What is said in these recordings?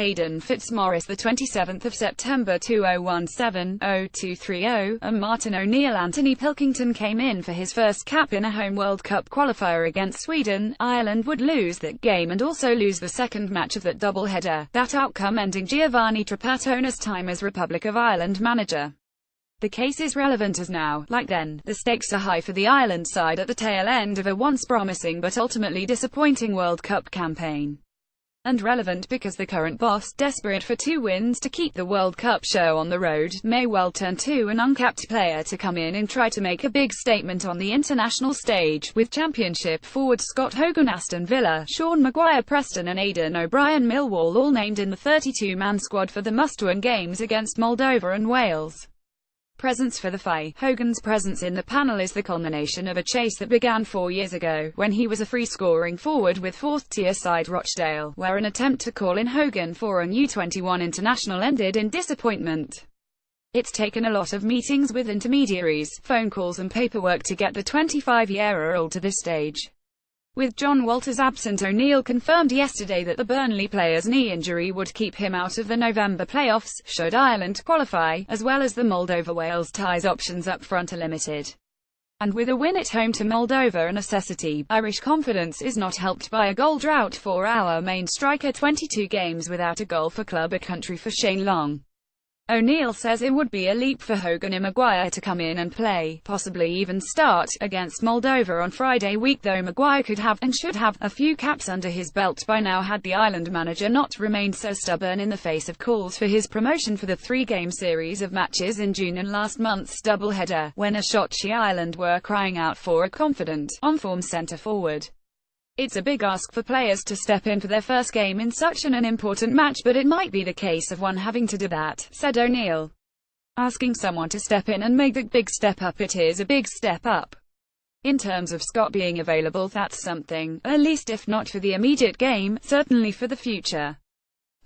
Aidan Fitzmaurice, the 27th of September 2017-0230, and Martin O'Neill. Anthony Pilkington came in for his first cap in a home World Cup qualifier against Sweden. Ireland would lose that game and also lose the second match of that double-header, that outcome ending Giovanni Trapattoni's time as Republic of Ireland manager. The case is relevant as now, like then, the stakes are high for the Ireland side at the tail end of a once promising but ultimately disappointing World Cup campaign. And relevant because the current boss, desperate for 2 wins to keep the World Cup show on the road, may well turn to an uncapped player to come in and try to make a big statement on the international stage, with Championship forward Scott Hogan Aston Villa, Sean Maguire Preston and Aidan O'Brien Millwall all named in the 32-man squad for the must-win games against Moldova and Wales. Presence for the FI. Hogan's presence in the panel is the culmination of a chase that began 4 years ago, when he was a free-scoring forward with fourth-tier side Rochdale, where an attempt to call in Hogan for an U21 international ended in disappointment. It's taken a lot of meetings with intermediaries, phone calls and paperwork to get the 25-year-old to this stage. With John Walters absent, O'Neill confirmed yesterday that the Burnley player's knee injury would keep him out of the November playoffs, should Ireland qualify, as well as the Moldova-Wales ties options up front are limited. And with a win at home to Moldova a necessity, Irish confidence is not helped by a goal drought for our main striker. 22 games without a goal for club, a country for Shane Long. O'Neill says it would be a leap for Hogan and Maguire to come in and play, possibly even start, against Moldova on Friday week, though Maguire could have, and should have, a few caps under his belt by now had the Ireland manager not remained so stubborn in the face of calls for his promotion for the 3-game series of matches in June and last month's doubleheader, when Ashotchi Ireland were crying out for a confident, on-form centre-forward. It's a big ask for players to step in for their first game in such an important match, but it might be the case of one having to do that, said O'Neill. Asking someone to step in and make that big step up, it is a big step up. In terms of Scott being available, that's something, at least if not for the immediate game, certainly for the future.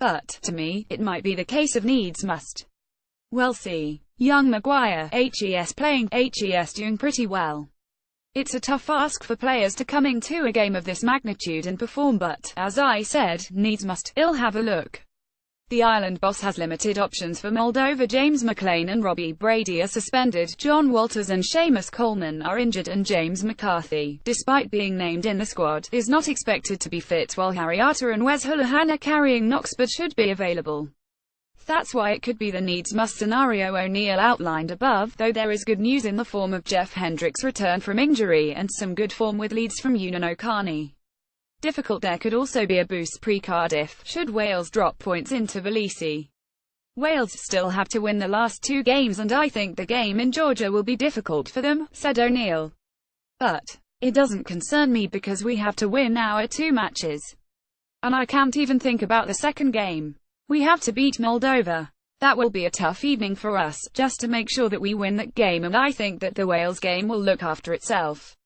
But, to me, it might be the case of needs must. We'll see. Young Maguire, HES playing, HES doing pretty well. It's a tough ask for players to come into a game of this magnitude and perform, but, as I said, needs must. I'll have a look. The Ireland boss has limited options for Moldova. James McLean and Robbie Brady are suspended, John Walters and Seamus Coleman are injured, and James McCarthy, despite being named in the squad, is not expected to be fit, while Harry Arter and Wes Hoolahan are carrying knocks but should be available. That's why it could be the needs-must scenario O'Neill outlined above, though there is good news in the form of Jeff Hendrick's return from injury and some good form with leads from Ewan O'Carney. Difficult there could also be a boost pre-Cardiff, should Wales drop points into Tbilisi. Wales still have to win the last 2 games, and I think the game in Georgia will be difficult for them, said O'Neill. But it doesn't concern me because we have to win our 2 matches. And I can't even think about the second game. We have to beat Moldova. That will be a tough evening for us, just to make sure that we win that game, and I think that the Wales game will look after itself.